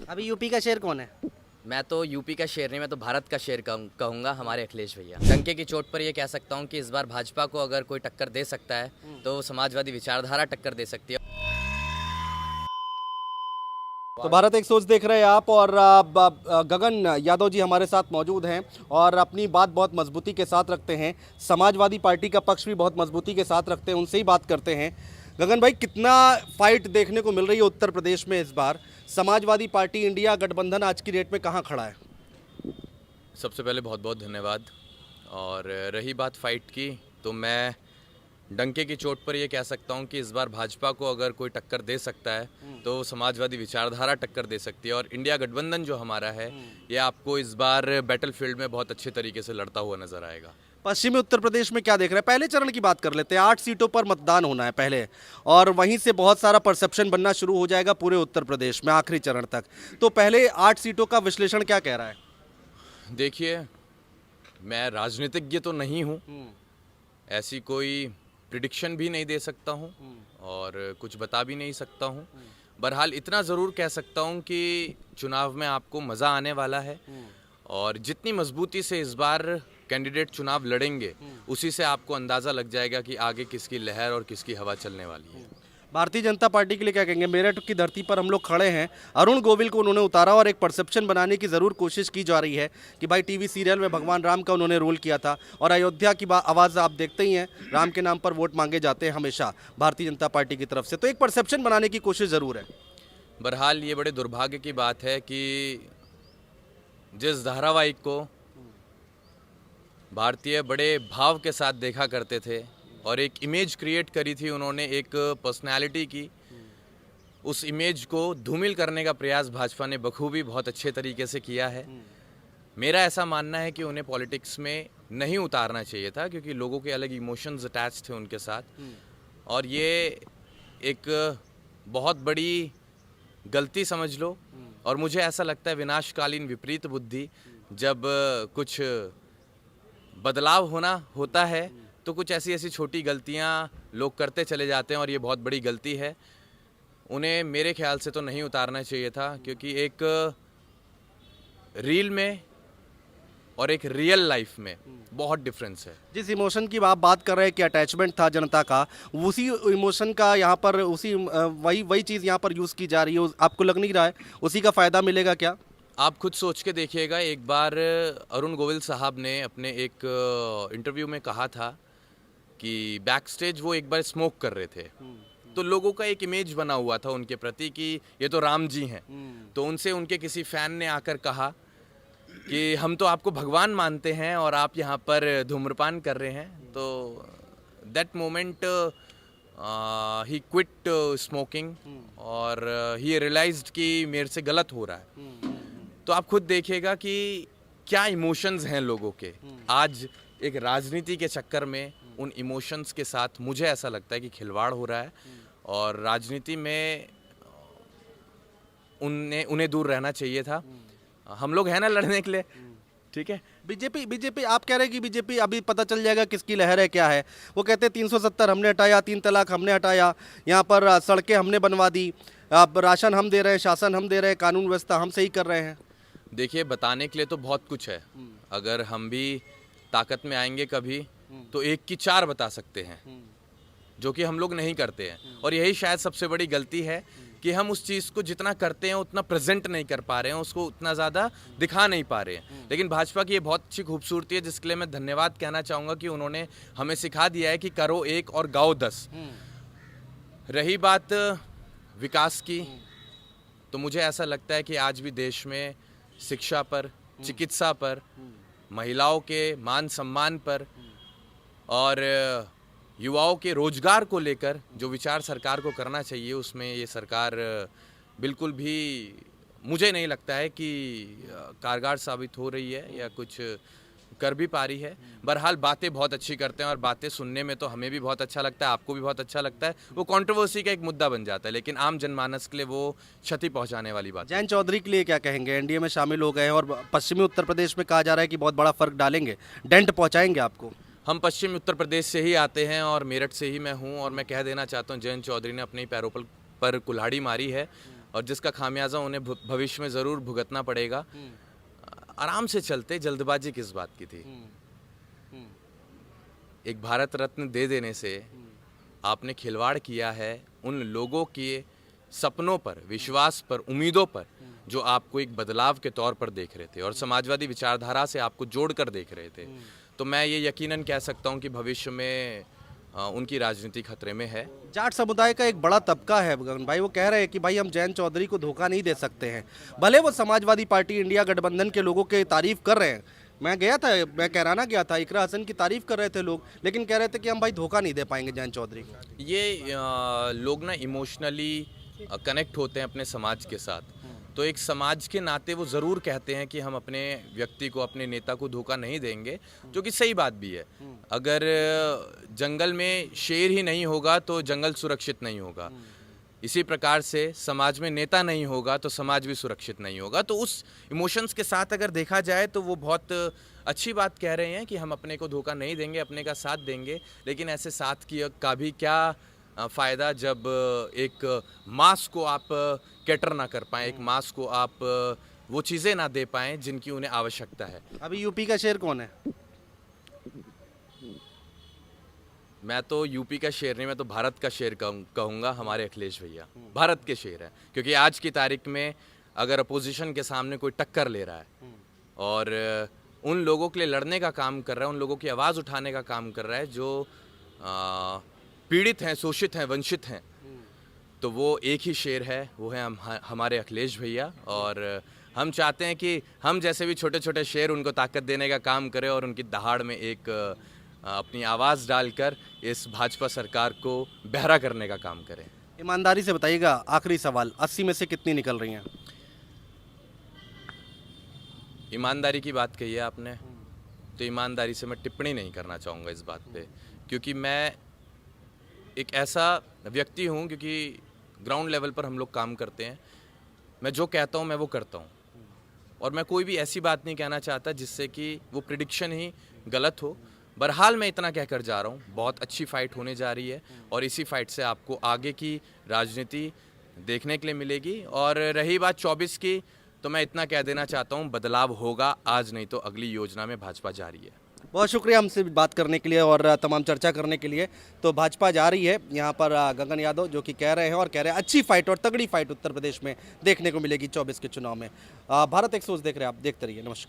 अभी यूपी का शेर कौन है? मैं तो यूपी का शेर नहीं, मैं तो भारत का शेर कहूँगा, हमारे अखिलेश भैया। डंके की चोट पर ये कह सकता हूँ कि इस बार भाजपा को अगर कोई टक्कर दे सकता है तो समाजवादी विचारधारा टक्कर दे सकती है। तो भारत एक सोच देख रहे हैं आप, और गगन यादव जी हमारे साथ मौजूद हैं और अपनी बात बहुत मजबूती के साथ रखते हैं। समाजवादी पार्टी का पक्ष भी बहुत मजबूती के साथ रखते हैं, उनसे ही बात करते हैं। गगन भाई, कितना फाइट देखने को मिल रही है उत्तर प्रदेश में इस बार? समाजवादी पार्टी इंडिया गठबंधन आज की डेट में कहाँ खड़ा है? सबसे पहले बहुत बहुत धन्यवाद। और रही बात फाइट की, तो मैं डंके की चोट पर ये कह सकता हूँ कि इस बार भाजपा को अगर कोई टक्कर दे सकता है तो समाजवादी विचारधारा टक्कर दे सकती है। और इंडिया गठबंधन जो हमारा है ये आपको इस बार बैटलफील्ड में बहुत अच्छे तरीके से लड़ता हुआ नजर आएगा। पश्चिमी उत्तर प्रदेश में क्या देख रहे हैं? पहले चरण की बात कर लेते हैं। 8 सीटों पर मतदान होना है पहले, और वहीं से बहुत सारा परसेप्शन बनना शुरू हो जाएगा पूरे उत्तर प्रदेश में आखिरी चरण तक। तो पहले 8 सीटों का विश्लेषण क्या कह रहा है? देखिए, मैं राजनीतिज्ञ तो नहीं हूँ, ऐसी कोई प्रिडिक्शन भी नहीं दे सकता हूँ और कुछ बता भी नहीं सकता हूँ। बहरहाल इतना ज़रूर कह सकता हूँ कि चुनाव में आपको मज़ा आने वाला है, और जितनी मजबूती से इस बार कैंडिडेट चुनाव लड़ेंगे उसी से आपको अंदाज़ा लग जाएगा कि आगे किसकी लहर और किसकी हवा चलने वाली है। भारतीय जनता पार्टी के लिए क्या कहेंगे? मेरठ की धरती पर हम लोग खड़े हैं, अरुण गोविल को उन्होंने उतारा और एक परसेप्शन बनाने की ज़रूर कोशिश की जा रही है कि भाई टीवी सीरियल में भगवान राम का उन्होंने रोल किया था, और अयोध्या की आवाज़ आप देखते ही हैं, राम के नाम पर वोट मांगे जाते हैं हमेशा भारतीय जनता पार्टी की तरफ से। तो एक परसेप्शन बनाने की कोशिश ज़रूर है। बहरहाल ये बड़े दुर्भाग्य की बात है कि जिस धारावाहिक को भारतीय बड़े भाव के साथ देखा करते थे और एक इमेज क्रिएट करी थी उन्होंने, एक पर्सनालिटी की, उस इमेज को धूमिल करने का प्रयास भाजपा ने बखूबी बहुत अच्छे तरीके से किया है। मेरा ऐसा मानना है कि उन्हें पॉलिटिक्स में नहीं उतारना चाहिए था, क्योंकि लोगों के अलग इमोशंस अटैच थे उनके साथ, और ये एक बहुत बड़ी गलती समझ लो। और मुझे ऐसा लगता है विनाशकालीन विपरीत बुद्धि, जब कुछ बदलाव होता है तो कुछ ऐसी छोटी गलतियां लोग करते चले जाते हैं, और ये बहुत बड़ी गलती है। उन्हें मेरे ख्याल से तो नहीं उतारना चाहिए था, क्योंकि एक रील में और एक रियल लाइफ में बहुत डिफरेंस है। जिस इमोशन की आप बात कर रहे हैं कि अटैचमेंट था जनता का, उसी इमोशन का यहाँ पर वही चीज़ यहाँ पर यूज़ की जा रही है। आपको लग नहीं रहा है उसी का फ़ायदा मिलेगा क्या? आप खुद सोच के देखिएगा। एक बार अरुण गोविल साहब ने अपने एक इंटरव्यू में कहा था कि बैक स्टेज वो एक बार स्मोक कर रहे थे, तो लोगों का एक इमेज बना हुआ था उनके प्रति कि ये तो राम जी हैं। तो उनसे उनके किसी फैन ने आकर कहा कि हम तो आपको भगवान मानते हैं और आप यहाँ पर धूम्रपान कर रहे हैं। तो that moment he quit smoking, और ही रियलाइज्ड कि मेरे से गलत हो रहा है। तो आप खुद देखिएगा कि क्या इमोशंस हैं लोगों के। आज एक राजनीति के चक्कर में उन इमोशंस के साथ मुझे ऐसा लगता है कि खिलवाड़ हो रहा है, और राजनीति में उन्हें दूर रहना चाहिए था। हम लोग हैं ना लड़ने के लिए, ठीक है। बीजेपी आप कह रहे हैं कि बीजेपी अभी पता चल जाएगा किसकी लहर है, क्या है। वो कहते हैं 370 हमने हटाया, 3 तलाक हमने हटाया, यहाँ पर सड़कें हमने बनवा दी, अब राशन हम दे रहे हैं, शासन हम दे रहे हैं, कानून व्यवस्था हम सही कर रहे हैं। देखिए, बताने के लिए तो बहुत कुछ है। अगर हम भी ताकत में आएंगे कभी तो 1 की 4 बता सकते हैं, जो कि हम लोग नहीं करते हैं। और यही शायद सबसे बड़ी गलती है कि हम उस चीज़ को जितना करते हैं उतना प्रेजेंट नहीं कर पा रहे हैं, उसको उतना ज़्यादा दिखा नहीं पा रहे हैं। लेकिन भाजपा की ये बहुत अच्छी खूबसूरती है, जिसके लिए मैं धन्यवाद कहना चाहूँगा कि उन्होंने हमें सिखा दिया है कि करो 1 और गाओ 10। रही बात विकास की, तो मुझे ऐसा लगता है कि आज भी देश में शिक्षा पर, चिकित्सा पर, महिलाओं के मान सम्मान पर और युवाओं के रोजगार को लेकर जो विचार सरकार को करना चाहिए, उसमें ये सरकार बिल्कुल भी मुझे नहीं लगता है कि कारगर साबित हो रही है या कुछ कर भी पा रही है। बहरहाल बातें बहुत अच्छी करते हैं, और बातें सुनने में तो हमें भी बहुत अच्छा लगता है, आपको भी बहुत अच्छा लगता है। वो कंट्रोवर्सी का एक मुद्दा बन जाता है, लेकिन आम जनमानस के लिए वो क्षति पहुंचाने वाली बात। जयंत चौधरी के लिए क्या कहेंगे? एनडीए में शामिल हो गए हैं और पश्चिमी उत्तर प्रदेश में कहा जा रहा है कि बहुत बड़ा फर्क डालेंगे, डेंट पहुंचाएंगे आपको। हम पश्चिमी उत्तर प्रदेश से ही आते हैं और मेरठ से ही मैं हूं, और मैं कह देना चाहता हूं जयंत चौधरी ने अपने ही पैरों पर कुल्हाड़ी मारी है। और जिसका खामियाजा उन्हें भविष्य में ज़रूर भुगतना पड़ेगा। आराम से चलते, जल्दबाजी किस बात की थी? एक भारत रत्न दे देने से आपने खिलवाड़ किया है उन लोगों के सपनों पर, विश्वास पर, उम्मीदों पर, जो आपको एक बदलाव के तौर पर देख रहे थे और समाजवादी विचारधारा से आपको जोड़कर देख रहे थे। तो मैं ये यकीनन कह सकता हूँ कि भविष्य में उनकी राजनीति खतरे में है। जाट समुदाय का एक बड़ा तबका है गगन भाई, वो कह रहे हैं कि भाई हम जयंत चौधरी को धोखा नहीं दे सकते हैं। भले वो समाजवादी पार्टी इंडिया गठबंधन के लोगों की तारीफ कर रहे हैं, मैं गया था, मैं कैराना गया था, इकरा हसन की तारीफ कर रहे थे लोग, लेकिन कह रहे थे कि हम भाई धोखा नहीं दे पाएंगे जयंत चौधरी को। ये लोग ना इमोशनली कनेक्ट होते हैं अपने समाज के साथ, तो एक समाज के नाते वो ज़रूर कहते हैं कि हम अपने व्यक्ति को, अपने नेता को धोखा नहीं देंगे, जो कि सही बात भी है। अगर जंगल में शेर ही नहीं होगा तो जंगल सुरक्षित नहीं होगा। इसी प्रकार से समाज में नेता नहीं होगा तो समाज भी सुरक्षित नहीं होगा। तो उस इमोशंस के साथ अगर देखा जाए तो वो बहुत अच्छी बात कह रहे हैं कि हम अपने को धोखा नहीं देंगे, अपने का साथ देंगे। लेकिन ऐसे साथ का भी क्या फ़ायदा जब एक मास को आप कैटर ना कर पाएँ, एक मास को आप वो चीज़ें ना दे पाएँ जिनकी उन्हें आवश्यकता है। अभी यूपी का शेर कौन है? मैं तो यूपी का शेर नहीं, मैं तो भारत का शेर कहूँगा, हमारे अखिलेश भैया भारत के शेर हैं। क्योंकि आज की तारीख में अगर अपोजिशन के सामने कोई टक्कर ले रहा है और उन लोगों के लिए लड़ने का काम कर रहा है, उन लोगों की आवाज़ उठाने का काम कर रहा है जो पीड़ित हैं, शोषित हैं, वंचित हैं, तो वो एक ही शेर है, वो है हमारे अखिलेश भैया। और हम चाहते हैं कि हम जैसे भी छोटे छोटे शेर उनको ताकत देने का काम करें और उनकी दहाड़ में एक अपनी आवाज़ डालकर इस भाजपा सरकार को बहरा करने का काम करें। ईमानदारी से बताइएगा, आखिरी सवाल, 80 में से कितनी निकल रही हैं? ईमानदारी की बात कही है आपने, तो ईमानदारी से मैं टिप्पणी नहीं करना चाहूँगा इस बात पे, क्योंकि मैं एक ऐसा व्यक्ति हूँ, क्योंकि ग्राउंड लेवल पर हम लोग काम करते हैं। मैं जो कहता हूँ मैं वो करता हूँ, और मैं कोई भी ऐसी बात नहीं कहना चाहता जिससे कि वो प्रिडिक्शन ही गलत हो। बहरहाल मैं इतना कहकर जा रहा हूँ, बहुत अच्छी फ़ाइट होने जा रही है और इसी फाइट से आपको आगे की राजनीति देखने के लिए मिलेगी। और रही बात 24 की, तो मैं इतना कह देना चाहता हूँ, बदलाव होगा, आज नहीं तो अगली योजना में भाजपा जा रही है। बहुत शुक्रिया हमसे बात करने के लिए और तमाम चर्चा करने के लिए। तो भाजपा जा रही है, यहाँ पर गगन यादव जो कि कह रहे हैं अच्छी फाइट और तगड़ी फाइट उत्तर प्रदेश में देखने को मिलेगी 24 के चुनाव में। भारत एक सोच देख रहे हैं आप, देखते रहिए। नमस्कार।